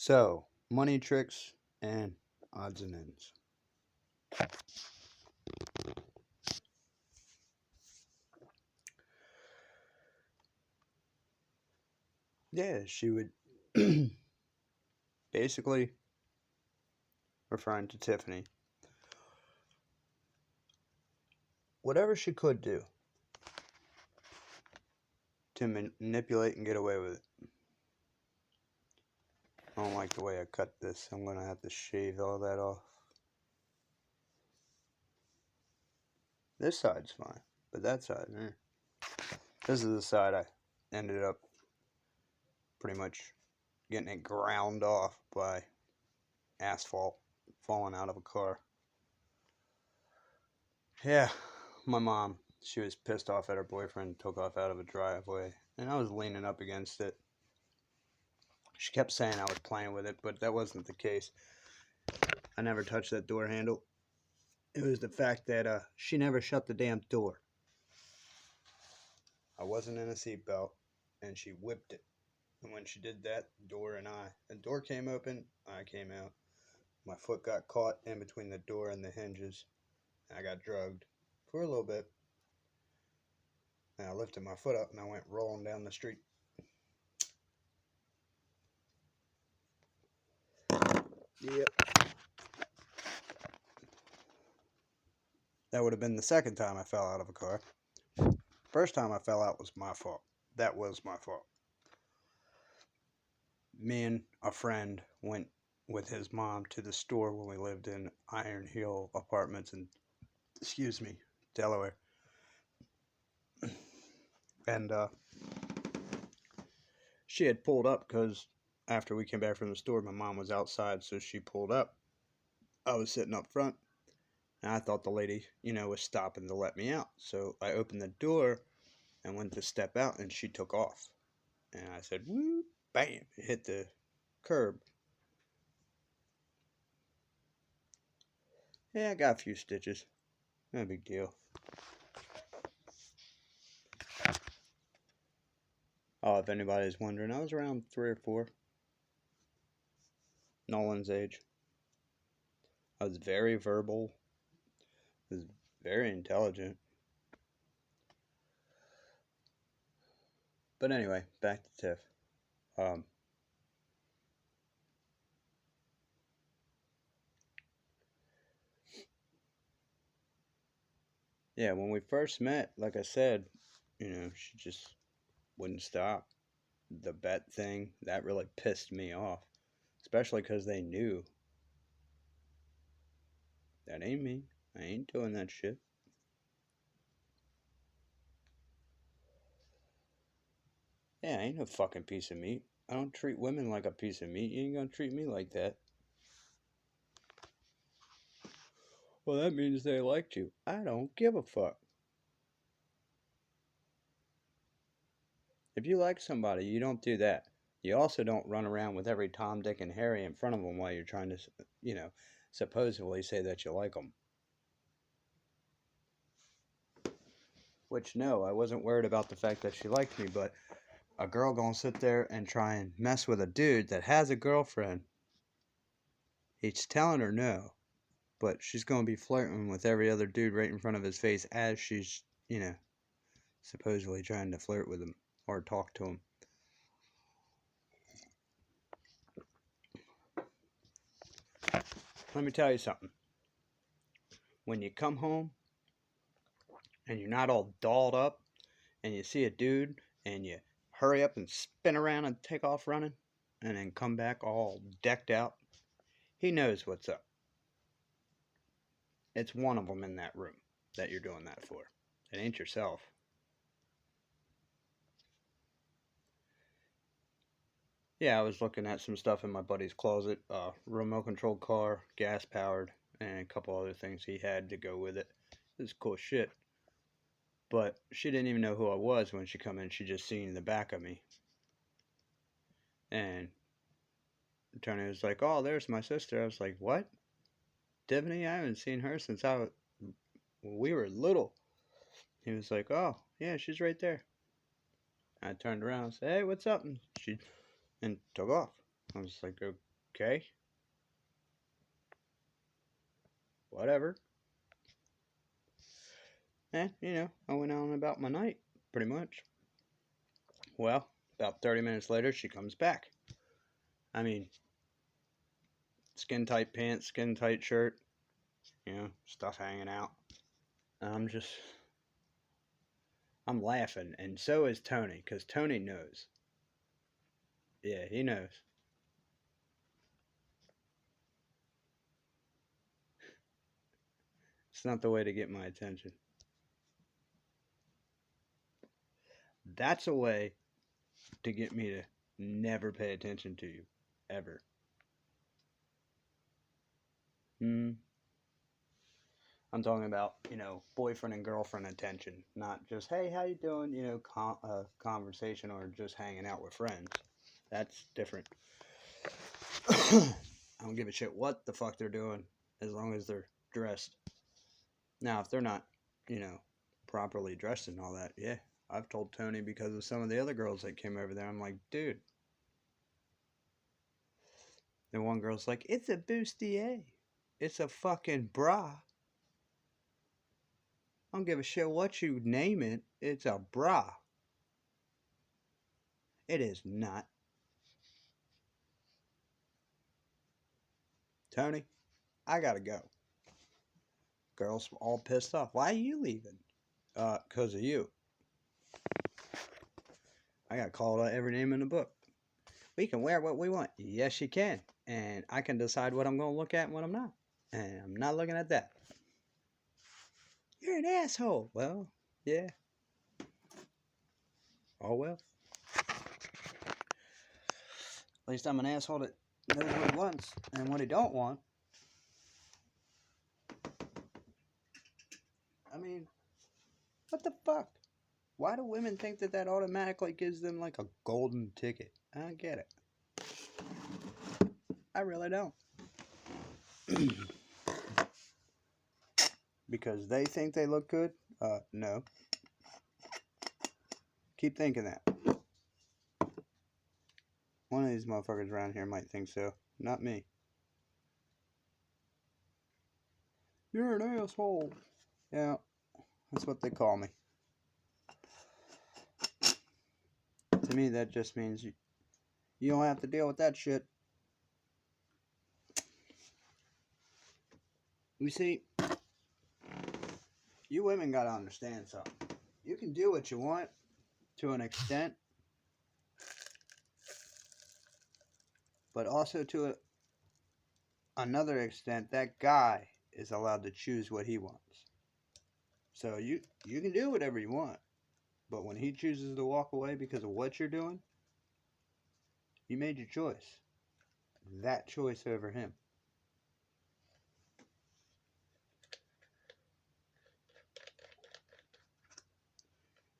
So, money tricks and odds and ends. Yeah, she would basically, referring to Tiffany, whatever she could do to manipulate and get away with it. I don't like the way I cut this. I'm going to have to shave all that off. This side's fine, but that side, This is the side I ended up pretty much getting it ground off by asphalt falling out of a car. Yeah, my mom, she was pissed off at her boyfriend, took off out of a driveway, and I was leaning up against it. She kept saying I was playing with it, but that wasn't the case. I never touched that door handle. It was the fact that she never shut the damn door. I wasn't in a seatbelt, and she whipped it. And when she did that, the door came open, I came out. My foot got caught in between the door and the hinges. And I got drugged for a little bit. And I lifted my foot up and I went rolling down the street. Yep. That would have been the second time I fell out of a car. First time I fell out was my fault. That was my fault. Me and a friend went with his mom to the store when we lived in Iron Hill Apartments in, Delaware. And she had pulled up because after we came back from the store, my mom was outside, so she pulled up. I was sitting up front, and I thought the lady, was stopping to let me out. So I opened the door and went to step out, and she took off. And I said, whoop, bam, it hit the curb. Yeah, I got a few stitches. No big deal. Oh, if anybody's wondering, I was around 3 or 4. Nolan's age. I was very verbal. I was very intelligent. But anyway, back to Tiff. Yeah, when we first met, like I said, she just wouldn't stop. The bet thing, that really pissed me off. Especially because they knew. That ain't me. I ain't doing that shit. Yeah, I ain't no fucking piece of meat. I don't treat women like a piece of meat. You ain't gonna treat me like that. Well, that means they liked you. I don't give a fuck. If you like somebody, you don't do that. You also don't run around with every Tom, Dick, and Harry in front of them while you're trying to, supposedly say that you like them. Which, no, I wasn't worried about the fact that she liked me, but a girl gonna sit there and try and mess with a dude that has a girlfriend. He's telling her no, but she's gonna be flirting with every other dude right in front of his face as she's, supposedly trying to flirt with him or talk to him. Let me tell you something. When you come home and you're not all dolled up and you see a dude and you hurry up and spin around and take off running and then come back all decked out, he knows what's up. It's one of them in that room that you're doing that for. It ain't yourself. Yeah, I was looking at some stuff in my buddy's closet. Remote controlled car, gas powered, and a couple other things he had to go with it. This is cool shit. But she didn't even know who I was when she come in. She just seen the back of me. And Tony was like, oh, there's my sister. I was like, what? Tiffany? I haven't seen her since we were little. He was like, oh, yeah, she's right there. I turned around and said, hey, what's up? And she took off. I was like, Okay. Whatever. And, I went on about my night, pretty much. Well, about 30 minutes later, she comes back. I mean, skin tight pants, skin tight shirt, stuff hanging out. And I'm laughing, and so is Tony, because Tony knows. Yeah, he knows. It's not the way to get my attention. That's a way to get me to never pay attention to you, ever. Hmm. I'm talking about, boyfriend and girlfriend attention, not just, hey, how you doing, conversation or just hanging out with friends. That's different. I don't give a shit what the fuck they're doing as long as they're dressed. Now, if they're not, properly dressed and all that, yeah. I've told Tony because of some of the other girls that came over there, I'm like, dude. And one girl's like, it's a bustier. It's a fucking bra. I don't give a shit what you name it. It's a bra. It is not. Tony, I gotta go. Girls all pissed off. Why are you leaving? 'Cause of you. I got called out every name in the book. We can wear what we want. Yes, you can. And I can decide what I'm going to look at and what I'm not. And I'm not looking at that. You're an asshole. Well, yeah. Oh, well. At least I'm an asshole that knows what he wants and what he don't want. I mean, what the fuck? Why do women think that automatically gives them like a golden ticket? I don't get it. I really don't. Because they think they look good? No. Keep thinking that. One of these motherfuckers around here might think so. Not me. You're an asshole. Yeah, that's what they call me. To me, that just means you don't have to deal with that shit. You see, you women gotta understand something. You can do what you want to an extent, but also to another extent, that guy is allowed to choose what he wants. So you can do whatever you want, but when he chooses to walk away because of what you're doing, you made your choice. That choice over him.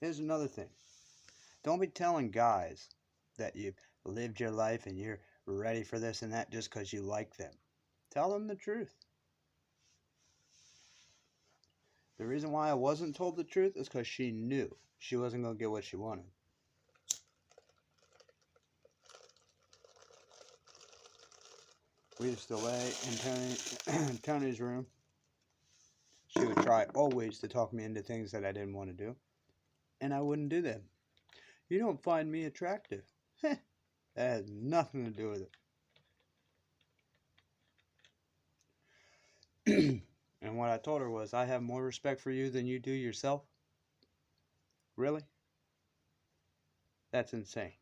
Here's another thing. Don't be telling guys that you've lived your life and you're ready for this and that just because you like them. Tell them the truth. The reason why I wasn't told the truth is because she knew she wasn't going to get what she wanted. We used to lay in Tony's room. She would try always to talk me into things that I didn't want to do. And I wouldn't do them. You don't find me attractive. That has nothing to do with it. And what I told her was, I have more respect for you than you do yourself. Really? That's insane.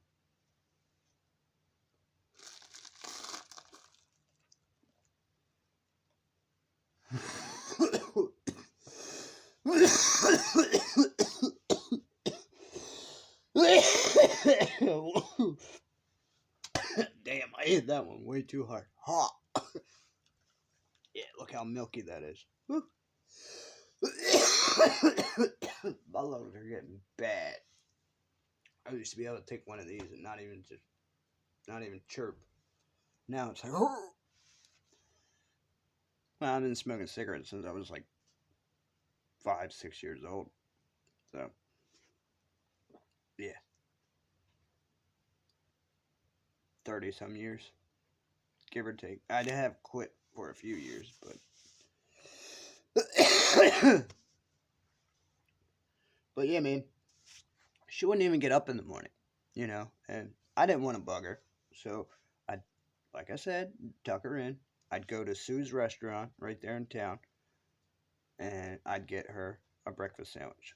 Damn, I hit that one way too hard. Ha! Yeah, look how milky that is. My lungs are getting bad. I used to be able to take one of these and not even chirp. Now it's like, well, I've been smoking cigarettes since I was like 5, 6 years old. So, yeah. 30 some years. give or take. I have quit for a few years, but but yeah, man, she wouldn't even get up in the morning, and I didn't want to bug her, so I'd, like I said, tuck her in. I'd go to Sue's restaurant right there in town, and I'd get her a breakfast sandwich.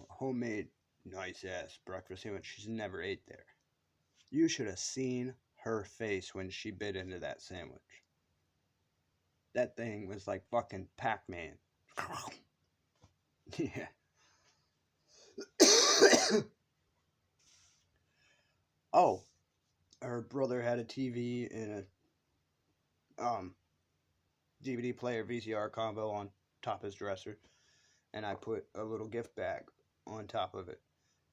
Homemade, nice ass breakfast sandwich she's never ate there. You should have seen her face when she bit into that sandwich. That thing was like fucking Pac-Man. Yeah. Oh, her brother had a TV and a DVD player VCR combo on top of his dresser, and I put a little gift bag on top of it.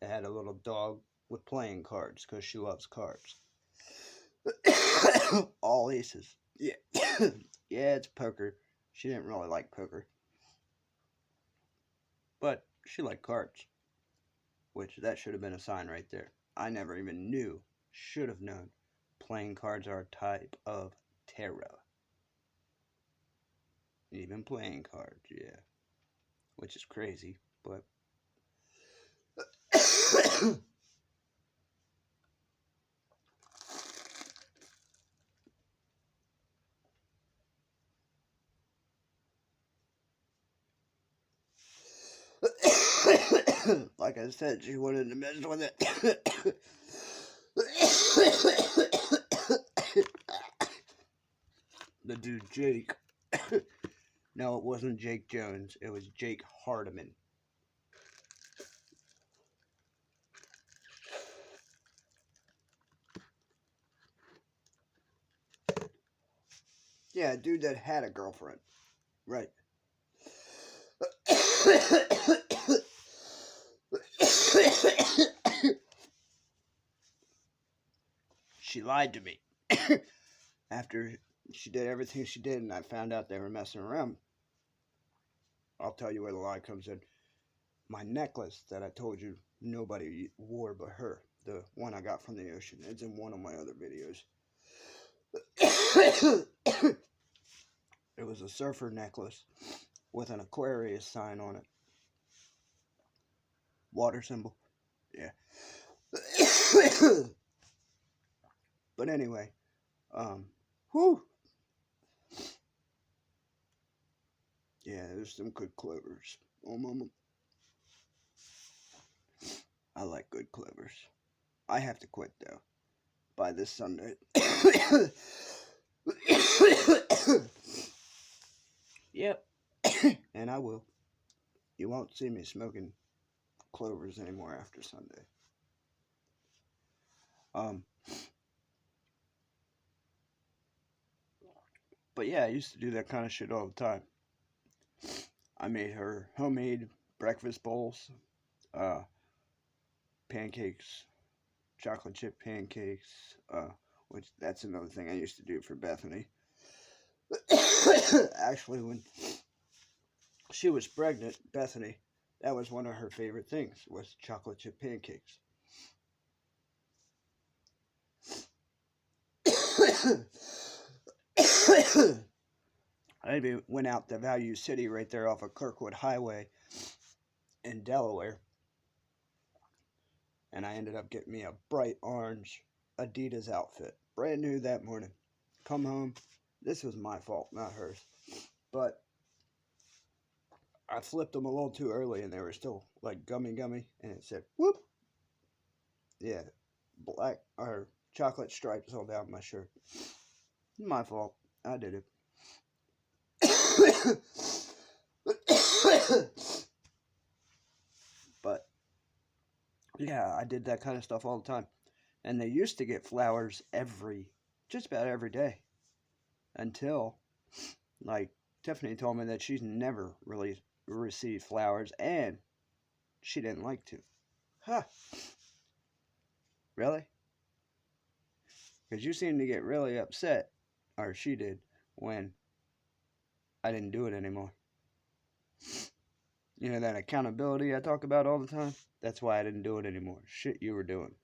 It had a little dog with playing cards because she loves cards. All aces. Yeah. Yeah, it's poker. She didn't really like poker, but she liked cards, which that should have been a sign right there. I never even knew, should have known, playing cards are a type of tarot. Even playing cards, yeah. Which is crazy, but. Like I said, she wanted to mess with it. The dude Jake. No, it wasn't Jake Jones. It was Jake Hardiman. Yeah, a dude that had a girlfriend. Right. She lied to me. After she did everything she did and I found out they were messing around. I'll tell you where the lie comes in. My necklace that I told you nobody wore but her. The one I got from the ocean. It's in one of my other videos. It was a surfer necklace with an Aquarius sign on it. Water symbol. Yeah. But anyway, whew. Yeah, there's some good clovers. Oh, mama. I like good clovers. I have to quit, though, by this Sunday. Yep. And I will. You won't see me smoking clovers anymore after Sunday. But yeah, I used to do that kind of shit all the time. I made her homemade breakfast bowls, pancakes, chocolate chip pancakes, which that's another thing I used to do for Bethany. Actually, when she was pregnant, Bethany, that was one of her favorite things, was chocolate chip pancakes. I even went out to Value City right there off of Kirkwood Highway in Delaware, and I ended up getting me a bright orange Adidas outfit, brand new that morning. Come home, this was my fault, not hers, but I flipped them a little too early and they were still like gummy, and it said whoop. Yeah, black or chocolate stripes all down my shirt. My fault. I did it. But yeah, I did that kind of stuff all the time. And they used to get flowers just about every day. Until, like, Tiffany told me that she's never really received flowers and she didn't like to. Huh. Really? Because you seemed to get really upset, or she did, when I didn't do it anymore. You know that accountability I talk about all the time? That's why I didn't do it anymore. Shit you were doing.